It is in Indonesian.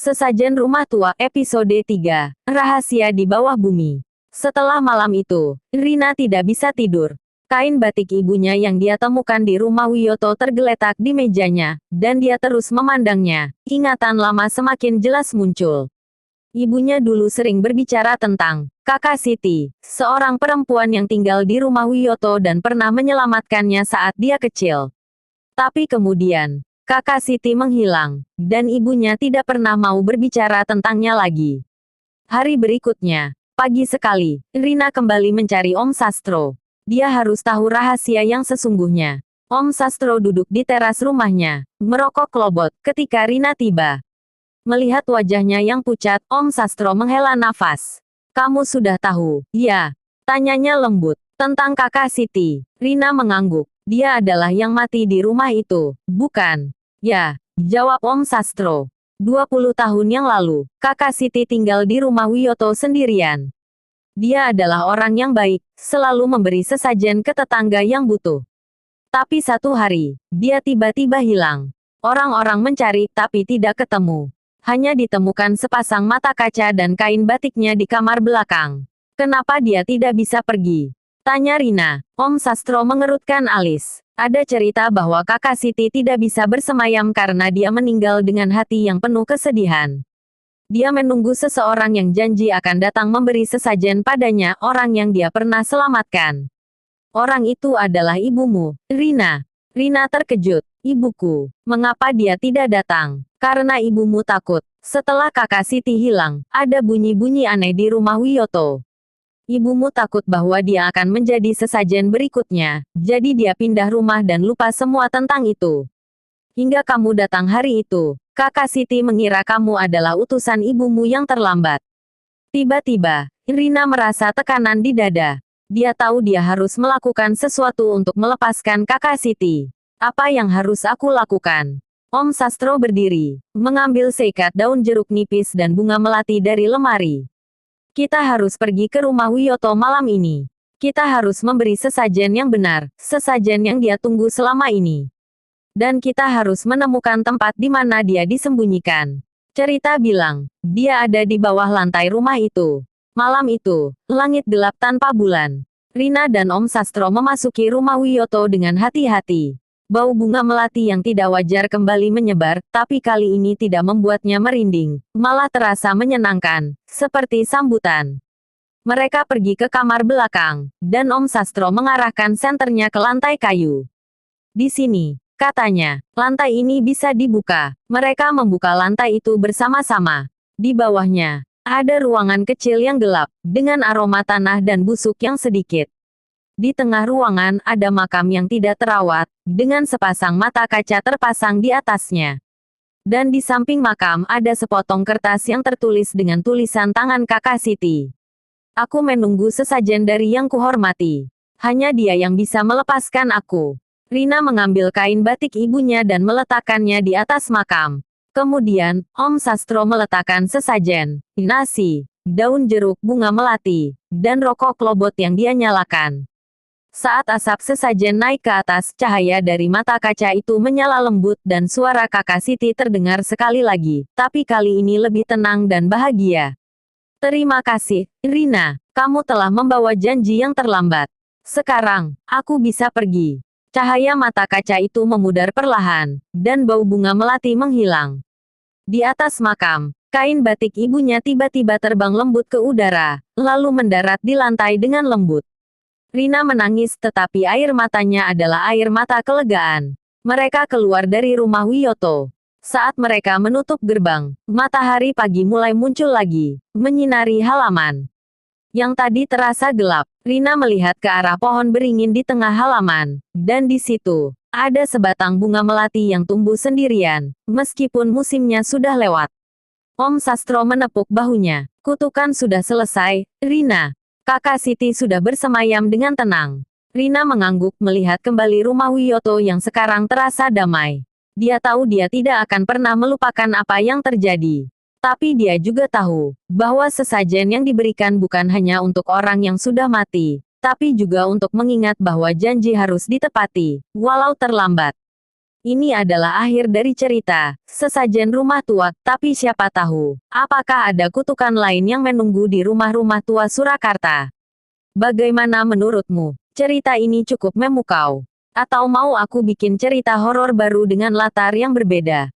Sesajen Rumah Tua, episode 3, Rahasia di Bawah Bumi. Setelah malam itu, Rina tidak bisa tidur. Kain batik ibunya yang dia temukan di rumah Wiyoto tergeletak di mejanya, dan dia terus memandangnya. Ingatan lama semakin jelas muncul. Ibunya dulu sering berbicara tentang Kakak Siti, seorang perempuan yang tinggal di rumah Wiyoto dan pernah menyelamatkannya saat dia kecil. Tapi kemudian, Kakak Siti menghilang, dan ibunya tidak pernah mau berbicara tentangnya lagi. Hari berikutnya, pagi sekali, Rina kembali mencari Om Sastro. Dia harus tahu rahasia yang sesungguhnya. Om Sastro duduk di teras rumahnya, merokok klobot ketika Rina tiba. Melihat wajahnya yang pucat, Om Sastro menghela nafas. "Kamu sudah tahu?" "Ya," tanyanya lembut. "Tentang Kakak Siti." Rina mengangguk. "Dia adalah yang mati di rumah itu, bukan?" "Ya," jawab Om Sastro. 20 tahun yang lalu, Kakak Siti tinggal di rumah Wiyoto sendirian. Dia adalah orang yang baik, selalu memberi sesajen ke tetangga yang butuh. Tapi satu hari, dia tiba-tiba hilang. Orang-orang mencari, tapi tidak ketemu. Hanya ditemukan sepasang mata kaca dan kain batiknya di kamar belakang. "Kenapa dia tidak bisa pergi?" tanya Rina. Om Sastro mengerutkan alis. "Ada cerita bahwa Kakak Siti tidak bisa bersemayam karena dia meninggal dengan hati yang penuh kesedihan. Dia menunggu seseorang yang janji akan datang memberi sesajen padanya, orang yang dia pernah selamatkan. Orang itu adalah ibumu, Rina." Rina terkejut. "Ibuku? Mengapa dia tidak datang?" "Karena ibumu takut. Setelah Kakak Siti hilang, ada bunyi-bunyi aneh di rumah Wiyoto. Ibumu takut bahwa dia akan menjadi sesajen berikutnya, jadi dia pindah rumah dan lupa semua tentang itu. Hingga kamu datang hari itu, Kakak Siti mengira kamu adalah utusan ibumu yang terlambat." Tiba-tiba, Rina merasa tekanan di dada. Dia tahu dia harus melakukan sesuatu untuk melepaskan Kakak Siti. "Apa yang harus aku lakukan?" Om Sastro berdiri, mengambil seikat daun jeruk nipis dan bunga melati dari lemari. "Kita harus pergi ke rumah Wiyoto malam ini. Kita harus memberi sesajen yang benar, sesajen yang dia tunggu selama ini. Dan kita harus menemukan tempat di mana dia disembunyikan." Cerita bilang, dia ada di bawah lantai rumah itu. Malam itu, langit gelap tanpa bulan. Rina dan Om Sastro memasuki rumah Wiyoto dengan hati-hati. Bau bunga melati yang tidak wajar kembali menyebar, tapi kali ini tidak membuatnya merinding, malah terasa menyenangkan, seperti sambutan. Mereka pergi ke kamar belakang, dan Om Sastro mengarahkan senternya ke lantai kayu. "Di sini," katanya, "lantai ini bisa dibuka." Mereka membuka lantai itu bersama-sama. Di bawahnya, ada ruangan kecil yang gelap, dengan aroma tanah dan busuk yang sedikit. Di tengah ruangan ada makam yang tidak terawat, dengan sepasang mata kaca terpasang di atasnya. Dan di samping makam ada sepotong kertas yang tertulis dengan tulisan tangan Kakak Siti. "Aku menunggu sesajen dari yang kuhormati. Hanya dia yang bisa melepaskan aku." Rina mengambil kain batik ibunya dan meletakkannya di atas makam. Kemudian, Om Sastro meletakkan sesajen, nasi, daun jeruk bunga melati, dan rokok klobot yang dia nyalakan. Saat asap sesajen naik ke atas, cahaya dari mata kaca itu menyala lembut dan suara Kakak Siti terdengar sekali lagi, tapi kali ini lebih tenang dan bahagia. "Terima kasih, Rina. Kamu telah membawa janji yang terlambat. Sekarang, aku bisa pergi." Cahaya mata kaca itu memudar perlahan, dan bau bunga melati menghilang. Di atas makam, kain batik ibunya tiba-tiba terbang lembut ke udara, lalu mendarat di lantai dengan lembut. Rina menangis tetapi air matanya adalah air mata kelegaan. Mereka keluar dari rumah Wiyoto. Saat mereka menutup gerbang, matahari pagi mulai muncul lagi, menyinari halaman. Yang tadi terasa gelap, Rina melihat ke arah pohon beringin di tengah halaman, dan di situ, ada sebatang bunga melati yang tumbuh sendirian, meskipun musimnya sudah lewat. Om Sastro menepuk bahunya. "Kutukan sudah selesai, Rina. Kakak Siti sudah bersemayam dengan tenang." Rina mengangguk melihat kembali rumah Wiyoto yang sekarang terasa damai. Dia tahu dia tidak akan pernah melupakan apa yang terjadi. Tapi dia juga tahu bahwa sesajen yang diberikan bukan hanya untuk orang yang sudah mati, tapi juga untuk mengingat bahwa janji harus ditepati, walau terlambat. Ini adalah akhir dari cerita, sesajen rumah tua, tapi siapa tahu, apakah ada kutukan lain yang menunggu di rumah-rumah tua Surakarta. Bagaimana menurutmu? Cerita ini cukup memukau. Atau mau aku bikin cerita horor baru dengan latar yang berbeda?